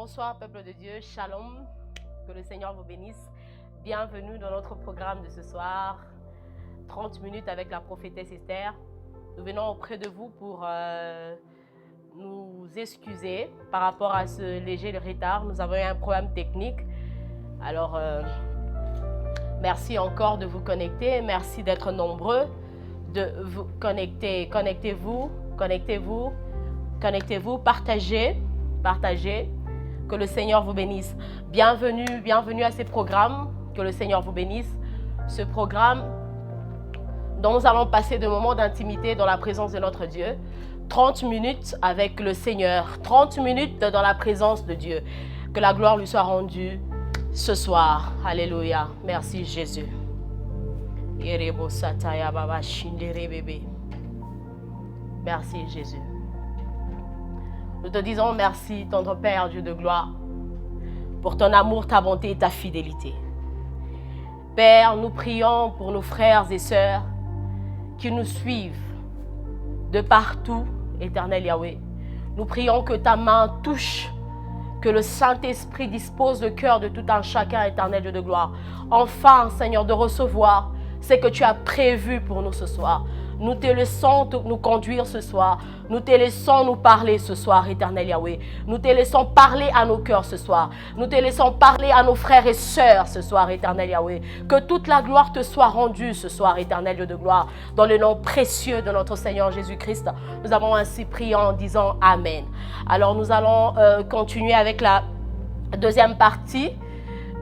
Bonsoir peuple de Dieu, Shalom, que le Seigneur vous bénisse. Bienvenue dans notre programme de ce soir, 30 minutes avec la prophétesse Esther. Nous venons auprès de vous pour nous excuser par rapport à ce léger retard. Nous avons eu un problème technique. Alors, merci encore de vous connecter. Merci d'être nombreux, de vous connecter. Connectez-vous, partagez. Que le Seigneur vous bénisse. Bienvenue à ces programmes. Que le Seigneur vous bénisse. Ce programme dont nous allons passer de moments d'intimité dans la présence de notre Dieu. 30 minutes avec le Seigneur. 30 minutes dans la présence de Dieu. Que la gloire lui soit rendue ce soir. Alléluia. Merci Jésus. Merci Jésus. Nous te disons merci, tendre Père, Dieu de gloire, pour ton amour, ta bonté et ta fidélité. Père, nous prions pour nos frères et sœurs qui nous suivent de partout, éternel Yahweh. Nous prions que ta main touche, que le Saint-Esprit dispose le cœur de tout un chacun, éternel Dieu de gloire. Enfin, Seigneur, de recevoir ce que tu as prévu pour nous ce soir. Nous te laissons nous conduire ce soir. Nous te laissons nous parler ce soir, éternel Yahweh. Nous te laissons parler à nos cœurs ce soir. Nous te laissons parler à nos frères et sœurs ce soir, éternel Yahweh. Que toute la gloire te soit rendue ce soir, éternel Dieu de gloire. Dans le nom précieux de notre Seigneur Jésus-Christ, nous avons ainsi prié en disant Amen. Alors nous allons continuer avec la deuxième partie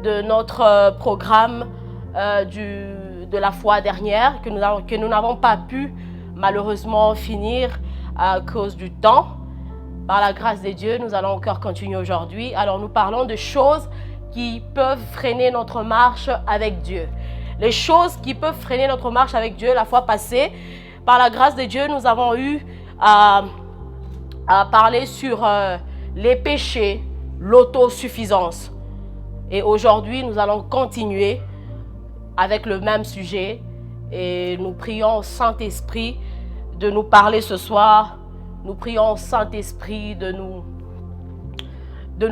de notre programme de la fois dernière que nous n'avons pas pu malheureusement finir à cause du temps. Par la grâce de Dieu, nous allons encore continuer aujourd'hui. Alors nous parlons de choses qui peuvent freiner notre marche avec Dieu. Les choses qui peuvent freiner notre marche avec Dieu. La fois passée, par la grâce de Dieu, nous avons eu à parler sur les péchés, l'autosuffisance. Et aujourd'hui, nous allons continuer avec le même sujet et nous prions au Saint-Esprit de nous parler ce soir. Nous prions au Saint-Esprit de nous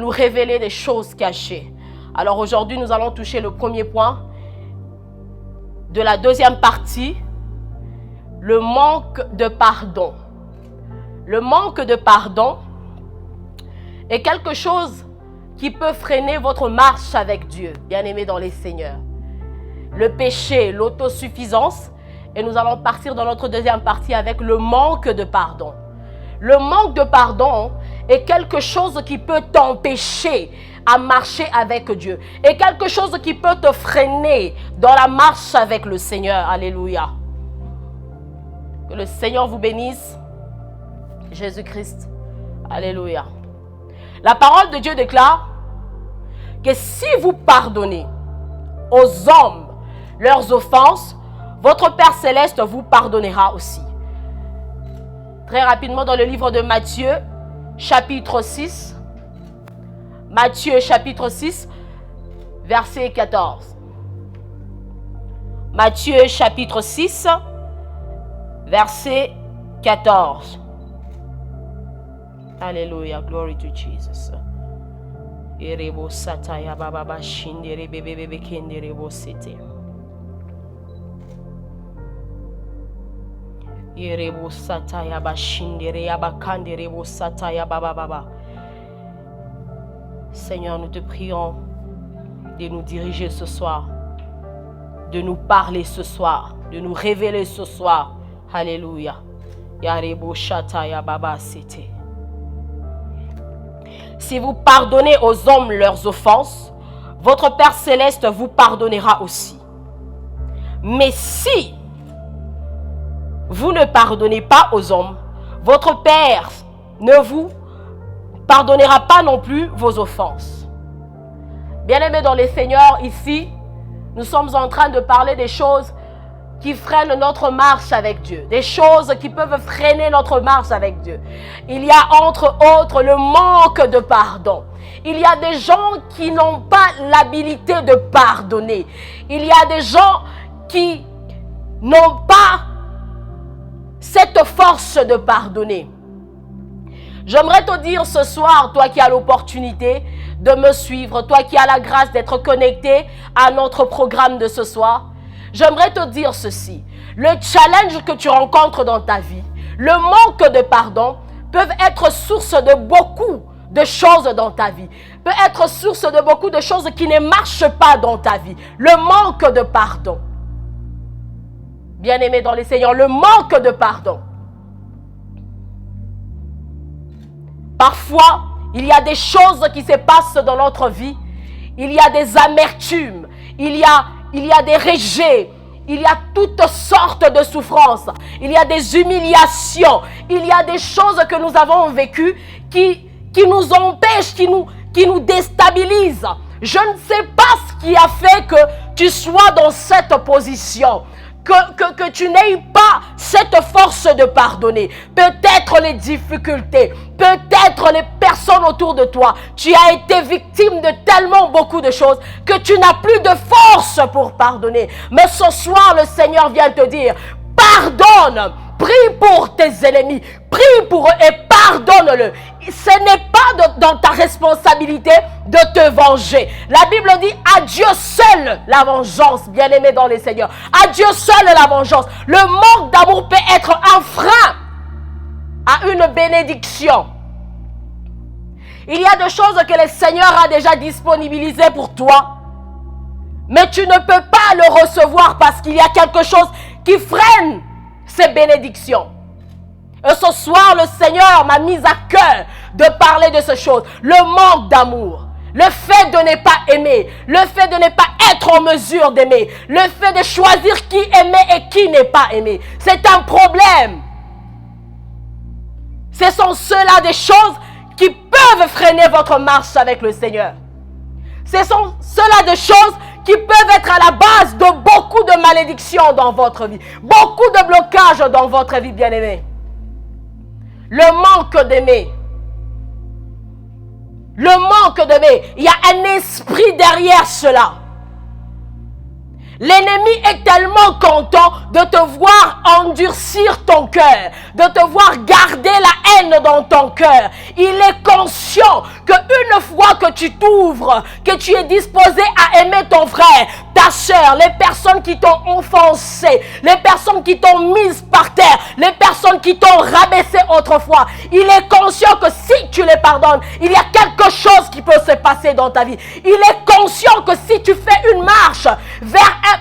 révéler des choses cachées. Alors aujourd'hui, nous allons toucher le premier point de la deuxième partie, le manque de pardon. Le manque de pardon est quelque chose qui peut freiner votre marche avec Dieu, bien-aimés dans les Seigneurs. Le péché, l'autosuffisance. Et nous allons partir dans notre deuxième partie avec le manque de pardon. Le manque de pardon est quelque chose qui peut t'empêcher à marcher avec Dieu. Et quelque chose qui peut te freiner dans la marche avec le Seigneur. Alléluia. Que le Seigneur vous bénisse. Jésus-Christ. Alléluia. La parole de Dieu déclare que si vous pardonnez aux hommes leurs offenses, votre Père Céleste vous pardonnera aussi. Très rapidement dans le livre de Matthieu, chapitre 6. Matthieu, chapitre 6, verset 14. Matthieu, chapitre 6, verset 14. Alléluia, glory to Jesus. Erebo sataya baba shindere bebe kenderebo sete. Erebo sataya bashindere abakanderebo sataya baba. Seigneur, nous te prions de nous diriger ce soir, de nous parler ce soir, de nous révéler ce soir. Alléluia. Yarebo sataya baba sete. Si vous pardonnez aux hommes leurs offenses, votre Père Céleste vous pardonnera aussi. Mais si vous ne pardonnez pas aux hommes, votre Père ne vous pardonnera pas non plus vos offenses. Bien-aimés dans les Seigneurs, ici, nous sommes en train de parler des choses qui freinent notre marche avec Dieu. Des choses qui peuvent freiner notre marche avec Dieu. Il y a entre autres le manque de pardon. Il y a des gens qui n'ont pas l'habilité de pardonner. Il y a des gens qui n'ont pas cette force de pardonner. J'aimerais te dire ce soir, toi qui as l'opportunité de me suivre, toi qui as la grâce d'être connecté à notre programme de ce soir, j'aimerais te dire ceci. Le challenge que tu rencontres dans ta vie, le manque de pardon, peuvent être source de beaucoup de choses dans ta vie, peut être source de beaucoup de choses qui ne marchent pas dans ta vie. Le manque de pardon. Bien-aimé dans le Seigneur, le manque de pardon. Parfois, il y a des choses qui se passent dans notre vie. Il y a des amertumes, il y a des rejets, il y a toutes sortes de souffrances, il y a des humiliations, il y a des choses que nous avons vécues qui nous empêchent, qui nous déstabilisent. Je ne sais pas ce qui a fait que tu sois dans cette position. Que tu n'aies pas cette force de pardonner. Peut-être les difficultés, peut-être les personnes autour de toi. Tu as été victime de tellement beaucoup de choses que tu n'as plus de force pour pardonner. Mais ce soir, le Seigneur vient te dire, pardonne. Prie pour tes ennemis, prie pour eux et pardonne-le. Ce n'est pas dans ta responsabilité de te venger. La Bible dit à Dieu seul la vengeance, bien-aimé dans les Seigneurs. À Dieu seul la vengeance. Le manque d'amour peut être un frein à une bénédiction. Il y a des choses que le Seigneur a déjà disponibilisées pour toi, mais tu ne peux pas le recevoir parce qu'il y a quelque chose qui freine ces bénédictions. Et ce soir, le Seigneur m'a mis à cœur de parler de ces choses. Le manque d'amour, le fait de ne pas aimer, le fait de ne pas être en mesure d'aimer, le fait de choisir qui aimer et qui n'est pas aimé. C'est un problème. Ce sont ceux-là des choses qui peuvent freiner votre marche avec le Seigneur. Ce sont ceux-là des choses qui peuvent être à la base de beaucoup de malédictions dans votre vie. Beaucoup de blocages dans votre vie, bien-aimés. Le manque d'aimer. Le manque d'aimer. Il y a un esprit derrière cela. L'ennemi est tellement content de te voir endurcir ton cœur, de te voir garder la haine dans ton cœur. Il est conscient qu'une fois que tu t'ouvres, que tu es disposé à aimer ton frère, ta soeur, les personnes qui t'ont offensé, les personnes qui t'ont mise par terre, les personnes qui t'ont rabaissé autrefois, il est conscient que si tu les pardonnes, il y a quelque chose qui peut se passer dans ta vie. Il est conscient que si tu fais une marche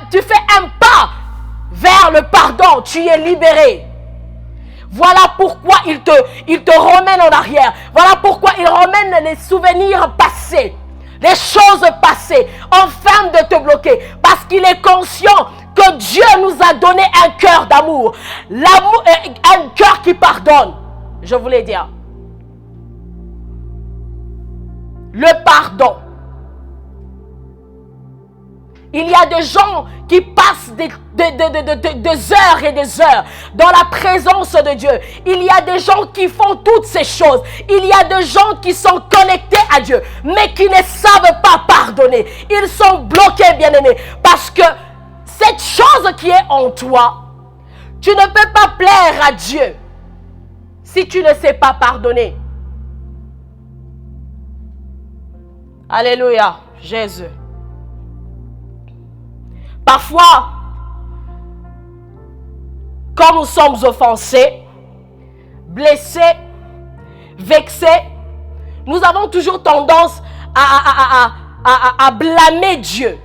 tu fais un pas vers le pardon, tu es libéré. Voilà pourquoi il te ramène en arrière. Voilà pourquoi il ramène les souvenirs passés, les choses passées, afin de te bloquer. Parce qu'il est conscient que Dieu nous a donné un cœur d'amour. L'amour, un cœur qui pardonne. Je voulais dire. Le pardon. Il y a des gens qui passent des heures et des heures dans la présence de Dieu. Il y a des gens qui font toutes ces choses. Il y a des gens qui sont connectés à Dieu, mais qui ne savent pas pardonner. Ils sont bloqués, bien-aimés, parce que cette chose qui est en toi, tu ne peux pas plaire à Dieu si tu ne sais pas pardonner. Alléluia, Jésus. Parfois, quand nous sommes offensés, blessés, vexés, nous avons toujours tendance à blâmer Dieu.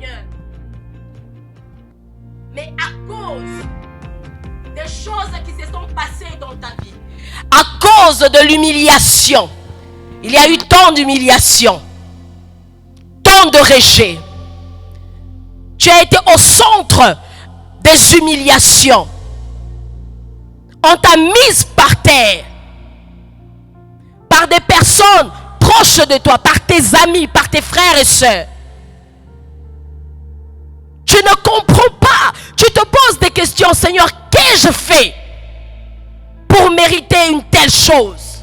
Seigneur. Mais à cause des choses qui se sont passées dans ta vie, à cause de l'humiliation, il y a eu tant d'humiliation, tant de rejet. Tu as été au centre des humiliations. On t'a mise par terre par des personnes proches de toi, par tes amis, par tes frères et sœurs. Tu ne comprends pas. Tu te poses des questions. Seigneur, qu'ai-je fait pour mériter une telle chose?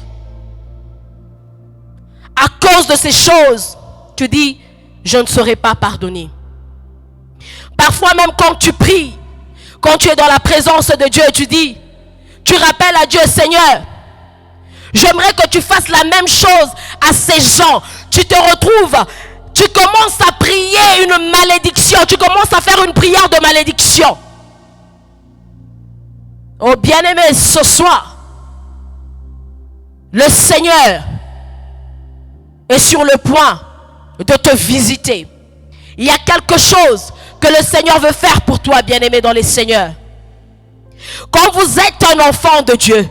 À cause de ces choses, tu dis, je ne serai pas pardonné. Parfois même quand tu pries, quand tu es dans la présence de Dieu, tu dis, tu rappelles à Dieu, Seigneur, j'aimerais que tu fasses la même chose à ces gens. Tu te retrouves, tu commences à prier une malédiction. Tu commences à faire une prière de malédiction. Oh bien-aimé, ce soir, le Seigneur est sur le point de te visiter. Il y a quelque chose que le Seigneur veut faire pour toi, bien-aimé dans les Seigneurs. Quand vous êtes un enfant de Dieu,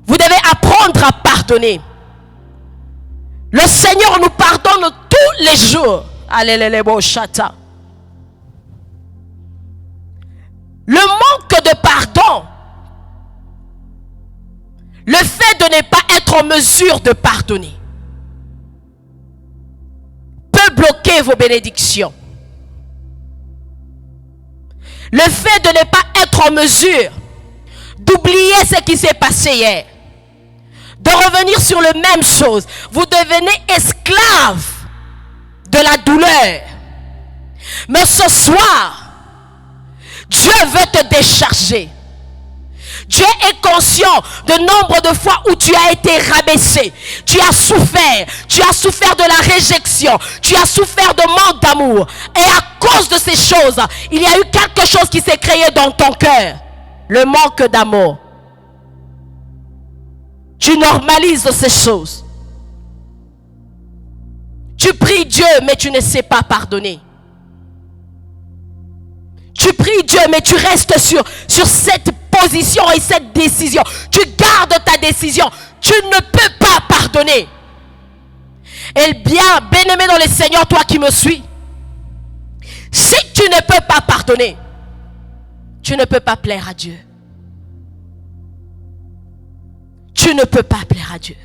vous devez apprendre à pardonner. Le Seigneur nous pardonne tous les jours. Le manque de pardon, le fait de ne pas être en mesure de pardonner, peut bloquer vos bénédictions. Le fait de ne pas être en mesure d'oublier ce qui s'est passé hier, de revenir sur la même chose, vous devenez esclave de la douleur. Mais ce soir, Dieu veut te décharger. Dieu est conscient de nombre de fois où tu as été rabaissé. Tu as souffert de la réjection. Tu as souffert de manque d'amour. Et à cause de ces choses, il y a eu quelque chose qui s'est créé dans ton cœur. Le manque d'amour. Tu normalises ces choses. Tu pries Dieu, mais tu ne sais pas pardonner. Tu pries Dieu, mais tu restes sur cette position et cette décision. Tu gardes ta décision. Tu ne peux pas pardonner. Et bien aimé dans le Seigneur, toi qui me suis, si tu ne peux pas pardonner, tu ne peux pas plaire à Dieu. Tu ne peux pas plaire à Dieu.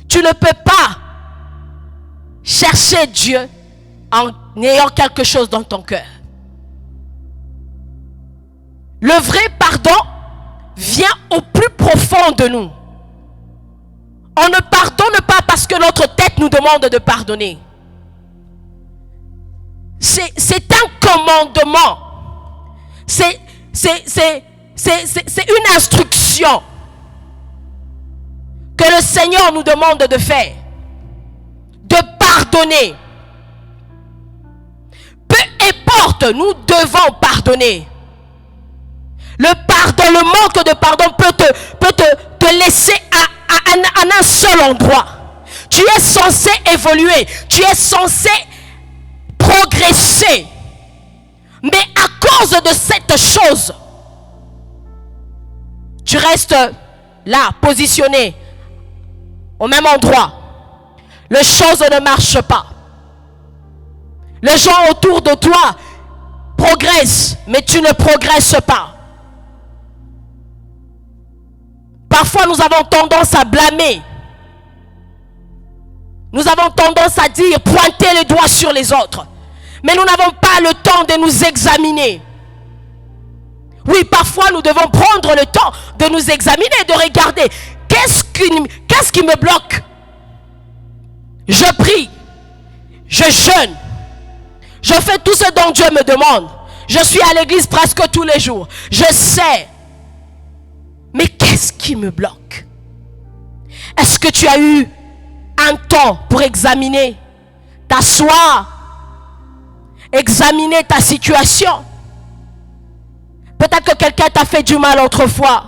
Tu ne peux pas chercher Dieu en ayant quelque chose dans ton cœur. Le vrai pardon vient au plus profond de nous. On ne pardonne pas parce que notre tête nous demande de pardonner. C'est un commandement. C'est une instruction que le Seigneur nous demande de faire. De pardonner. Peu importe, nous devons pardonner. Le pardon, le manque de pardon peut te laisser à un seul endroit. Tu es censé évoluer. Tu es censé progresser. Mais à cause de cette chose, tu restes là, positionné, au même endroit. Les choses ne marchent pas. Les gens autour de toi progressent, mais tu ne progresses pas. Parfois, nous avons tendance à blâmer. Nous avons tendance à dire, pointer le doigt sur les autres. Mais nous n'avons pas le temps de nous examiner. Oui, parfois, nous devons prendre le temps de nous examiner et de regarder. Qu'est-ce qui me bloque? Je prie. Je jeûne. Je fais tout ce dont Dieu me demande. Je suis à l'église presque tous les jours. Je sais. Mais qu'est-ce qui me bloque? Est-ce que tu as eu un temps pour examiner, t'asseoir, examiner ta situation? Peut-être que quelqu'un t'a fait du mal autrefois.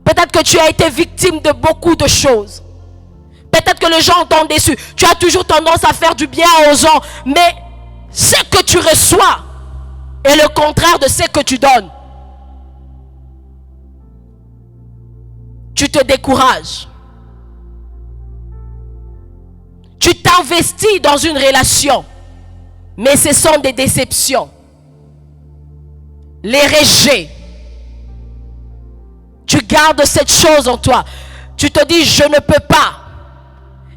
Peut-être que tu as été victime de beaucoup de choses. Peut-être que les gens t'ont déçu. Tu as toujours tendance à faire du bien aux gens. Mais ce que tu reçois est le contraire de ce que tu donnes. Tu te décourages. Tu t'investis dans une relation. Mais ce sont des déceptions. Les rejets. Tu gardes cette chose en toi. Tu te dis, je ne peux pas.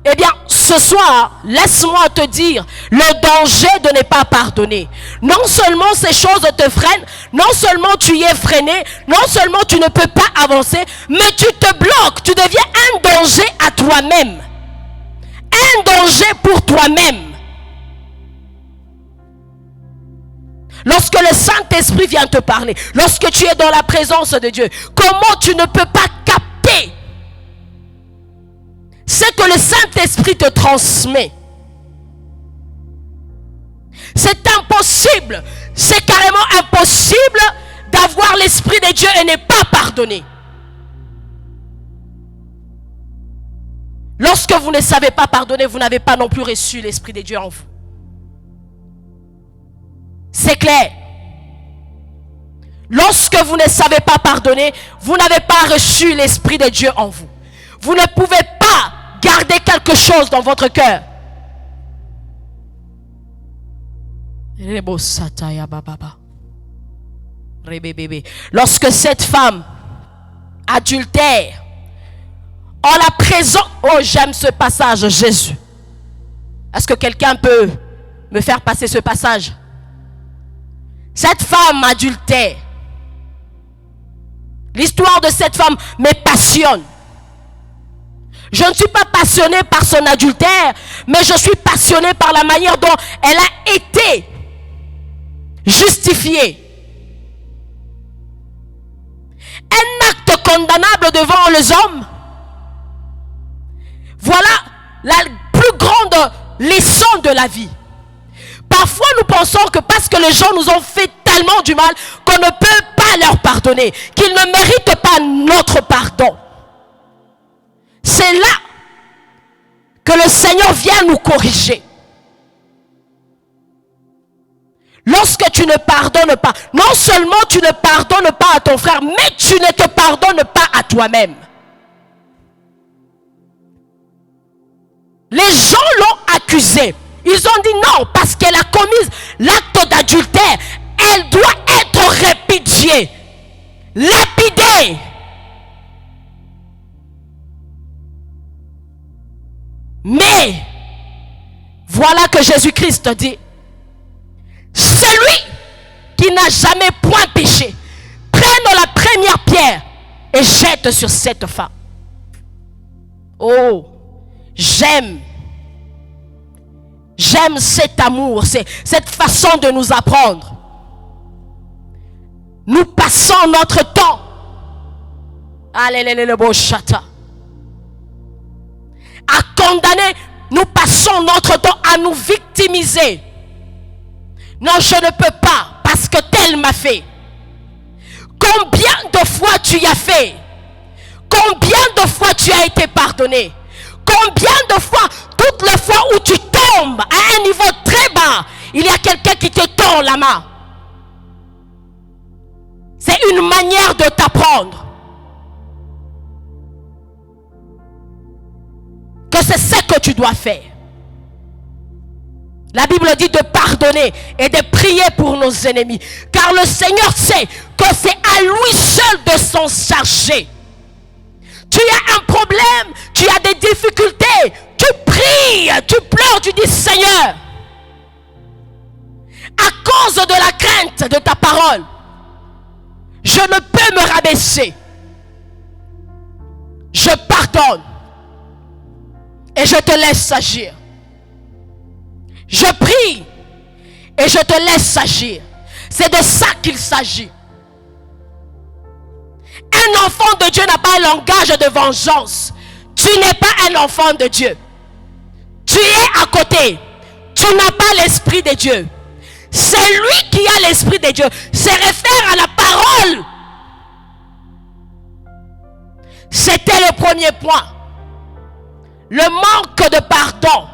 Eh bien, ce soir, laisse-moi te dire le danger de ne pas pardonner. Non seulement ces choses te freinent, non seulement tu y es freiné, non seulement tu ne peux pas avancer, mais tu te bloques, tu deviens un danger à toi-même. Un danger pour toi-même. Lorsque le Saint-Esprit vient te parler, lorsque tu es dans la présence de Dieu, comment tu ne peux pas capter ce que le Saint-Esprit te transmet? C'est impossible, c'est carrément impossible d'avoir l'Esprit de Dieu et ne pas pardonner. Lorsque vous ne savez pas pardonner, vous n'avez pas non plus reçu l'Esprit de Dieu en vous. C'est clair. Lorsque vous ne savez pas pardonner, vous n'avez pas reçu l'Esprit de Dieu en vous. Vous ne pouvez pas garder quelque chose dans votre cœur. Lorsque cette femme adultère, en la présence... Oh, j'aime ce passage, Jésus. Est-ce que quelqu'un peut me faire passer ce passage? Cette femme adultère. L'histoire de cette femme me passionne. Je ne suis pas passionné par son adultère, mais je suis passionné par la manière dont elle a été justifiée. Un acte condamnable devant les hommes. Voilà la plus grande leçon de la vie. Parfois, nous pensons que parce que les gens nous ont fait tellement du mal qu'on ne peut pas leur pardonner, qu'ils ne méritent pas notre pardon. C'est là que le Seigneur vient nous corriger. Lorsque tu ne pardonnes pas, non seulement tu ne pardonnes pas à ton frère, mais tu ne te pardonnes pas à toi-même. Les gens l'ont accusé. Ils ont dit non, parce qu'elle a commis l'acte d'adultère. Elle doit être répudiée, lapidée. Mais, voilà que Jésus-Christ dit, celui qui n'a jamais point péché, prenne la première pierre et jette sur cette femme. Oh, j'aime cet amour, cette façon de nous apprendre. Nous passons notre temps à condamner, nous passons notre temps à nous victimiser. Non, je ne peux pas parce que tel m'a fait. Combien de fois tu y as fait? Combien de fois tu as été pardonné? Combien de fois, toutes les fois où tu tombes à un niveau très bas, il y a quelqu'un qui te tend la main. C'est une manière de t'apprendre que c'est ce que tu dois faire. La Bible dit de pardonner et de prier pour nos ennemis. Car le Seigneur sait que c'est à lui seul de s'en charger. Tu as un problème, tu as des difficultés, tu pries, tu pleures, tu dis Seigneur, à cause de la crainte de ta parole, je ne peux me rabaisser. Je pardonne et je te laisse agir. Je prie et je te laisse agir. C'est de ça qu'il s'agit. Un enfant de Dieu n'a pas un langage de vengeance. Tu n'es pas un enfant de Dieu. Tu es à côté. Tu n'as pas l'Esprit de Dieu. C'est lui qui a l'Esprit de Dieu. Se réfère à la parole. C'était le premier point. le manque de pardon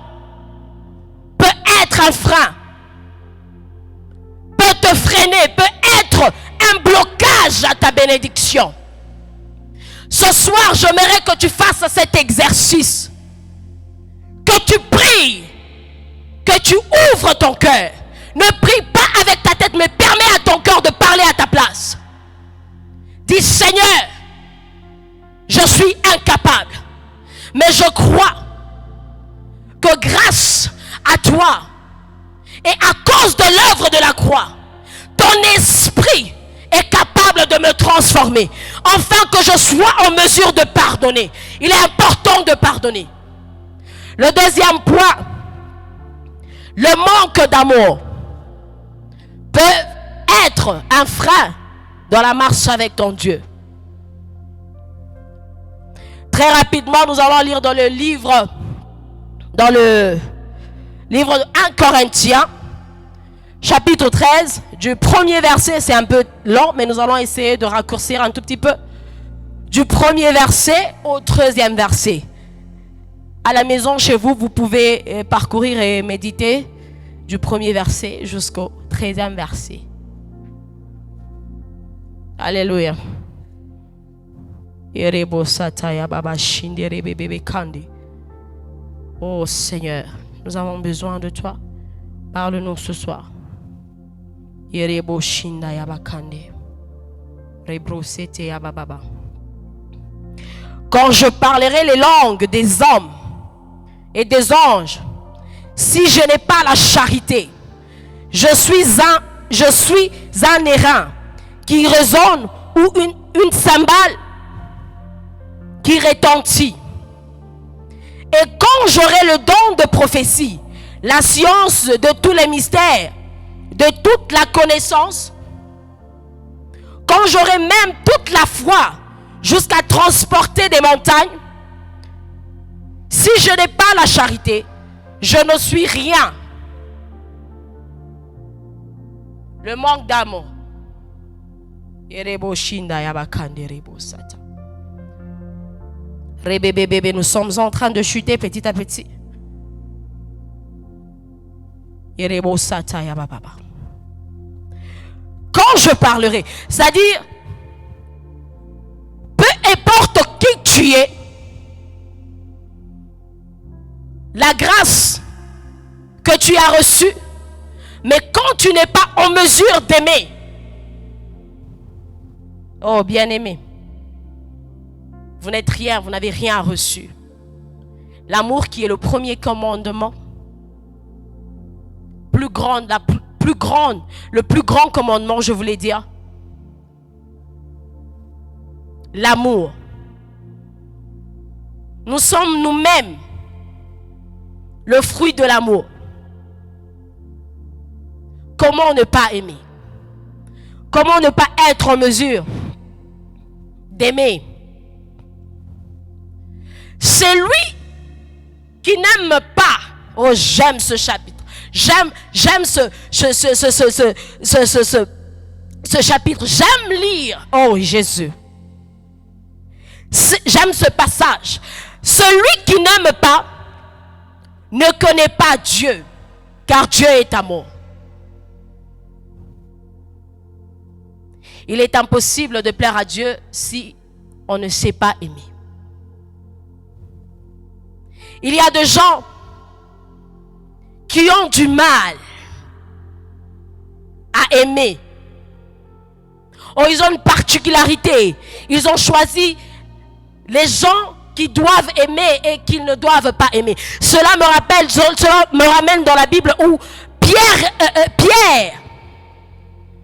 peut être un frein, peut te freiner, peut être un blocage à ta bénédiction. Ce soir, j'aimerais que tu fasses cet exercice, que tu pries, que tu ouvres ton cœur. Ne prie pas avec ta tête, mais permets à ton cœur de parler à ta place. Dis, Seigneur, je suis incapable, mais je crois que grâce à toi et à cause de l'œuvre de la croix, ton esprit est capable de me transformer, afin que je sois en mesure de pardonner. Il est important de pardonner. Le deuxième point, le manque d'amour peut être un frein dans la marche avec ton Dieu. Très rapidement, nous allons lire dans le livre de 1 Corinthiens, chapitre 13, du premier verset. C'est un peu long, mais nous allons essayer de raccourcir un tout petit peu. Du premier verset au 13e verset. À la maison, chez vous, vous pouvez parcourir et méditer du premier verset jusqu'au 13e verset. Alléluia. Oh Seigneur, nous avons besoin de toi. Parle-nous ce soir. Quand je parlerai les langues des hommes et des anges, si je n'ai pas la charité, je suis un airain qui résonne ou une cymbale qui retentit. Et quand j'aurai le don de prophétie, la science de tous les mystères, de toute la connaissance, quand j'aurai même toute la foi jusqu'à transporter des montagnes, si je n'ai pas la charité, je ne suis rien. Le manque d'amour. Nous sommes en train de chuter petit à petit. Quand je parlerai, c'est-à-dire, peu importe qui tu es, la grâce que tu as reçue, mais quand tu n'es pas en mesure d'aimer, oh bien-aimé, vous n'êtes rien, vous n'avez rien reçu. L'amour qui est le premier commandement, le plus grand commandement, je voulais dire. L'amour. Nous sommes nous-mêmes le fruit de l'amour. Comment ne pas aimer? Comment ne pas être en mesure d'aimer? Celui qui n'aime pas, oh j'aime ce chapitre, j'aime ce chapitre, j'aime lire, oh Jésus, j'aime ce passage. Celui qui n'aime pas ne connaît pas Dieu, car Dieu est amour. Il est impossible de plaire à Dieu si on ne sait pas aimer. Il y a des gens qui ont du mal à aimer. Oh, ils ont une particularité. Ils ont choisi les gens qui doivent aimer et qui ne doivent pas aimer. Cela me ramène dans la Bible où Pierre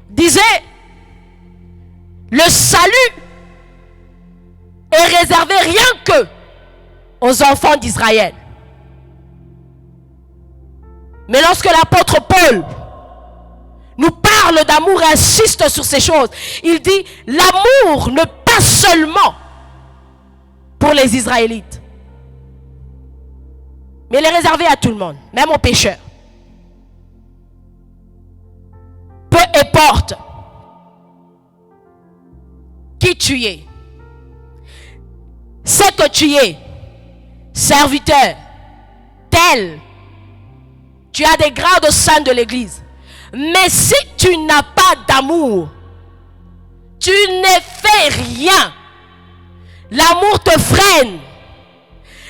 disait: le salut est réservé rien que aux enfants d'Israël. Mais lorsque l'apôtre Paul nous parle d'amour et insiste sur ces choses, il dit: l'amour ne pas seulement pour les Israélites, mais il est réservé à tout le monde, même aux pécheurs. Peu importe qui tu es, ce que tu es, serviteur, tel. Tu as des grades au sein de l'église. Mais si tu n'as pas d'amour, tu ne fais rien. L'amour te freine.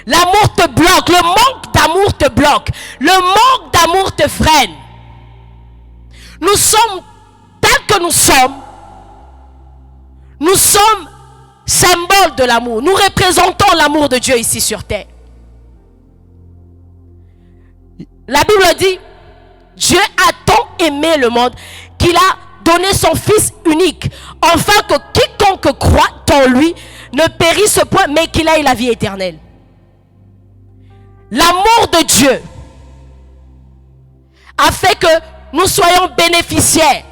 L'amour te bloque. Le manque d'amour te bloque. Le manque d'amour te freine. Nous sommes tels que nous sommes. Nous sommes symboles de l'amour. Nous représentons l'amour de Dieu ici sur terre. La Bible dit, Dieu a tant aimé le monde qu'il a donné son Fils unique, afin que quiconque croit en lui ne périsse point, mais qu'il ait la vie éternelle. L'amour de Dieu a fait que nous soyons bénéficiaires,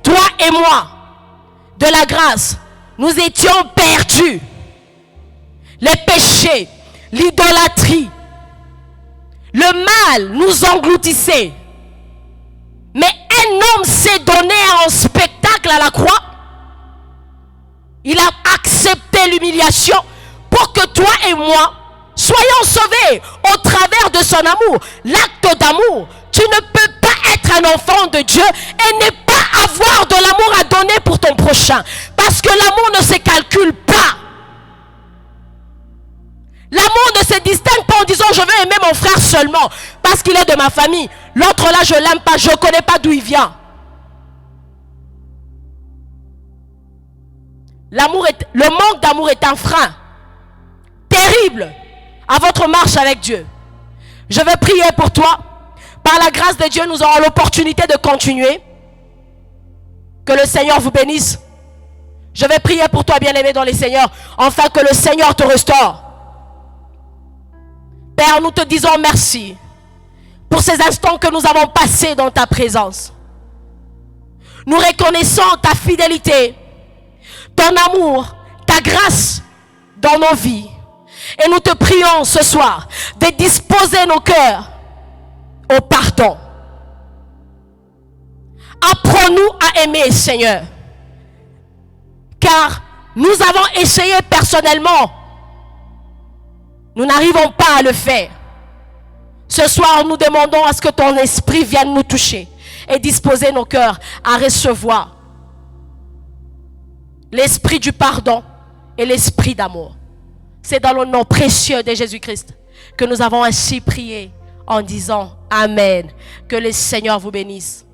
toi et moi, de la grâce. Nous étions perdus. Les péchés, l'idolâtrie, le mal nous engloutissait. Mais un homme s'est donné en spectacle à la croix. Il a accepté l'humiliation pour que toi et moi soyons sauvés au travers de son amour. L'acte d'amour. Tu ne peux pas être un enfant de Dieu et ne pas avoir de l'amour à donner pour ton prochain. Parce que l'amour ne se calcule pas. L'amour ne se distingue pas en disant je veux aimer mon frère seulement parce qu'il est de ma famille. L'autre là je l'aime pas, je ne connais pas d'où il vient. Le manque d'amour est un frein terrible à votre marche avec Dieu. Je veux prier pour toi. Par la grâce de Dieu, nous aurons l'opportunité de continuer. Que le Seigneur vous bénisse. Je vais prier pour toi, bien-aimé dans les Seigneurs, afin que le Seigneur te restaure. Père, nous te disons merci pour ces instants que nous avons passés dans ta présence. Nous reconnaissons ta fidélité, ton amour, ta grâce dans nos vies. Et nous te prions ce soir de disposer nos cœurs au pardon. Apprends-nous à aimer, Seigneur. Car nous avons essayé personnellement. Nous n'arrivons pas à le faire. Ce soir, nous demandons à ce que ton esprit vienne nous toucher et disposer nos cœurs à recevoir l'esprit du pardon et l'esprit d'amour. C'est dans le nom précieux de Jésus-Christ que nous avons ainsi prié en disant Amen. Que le Seigneur vous bénisse.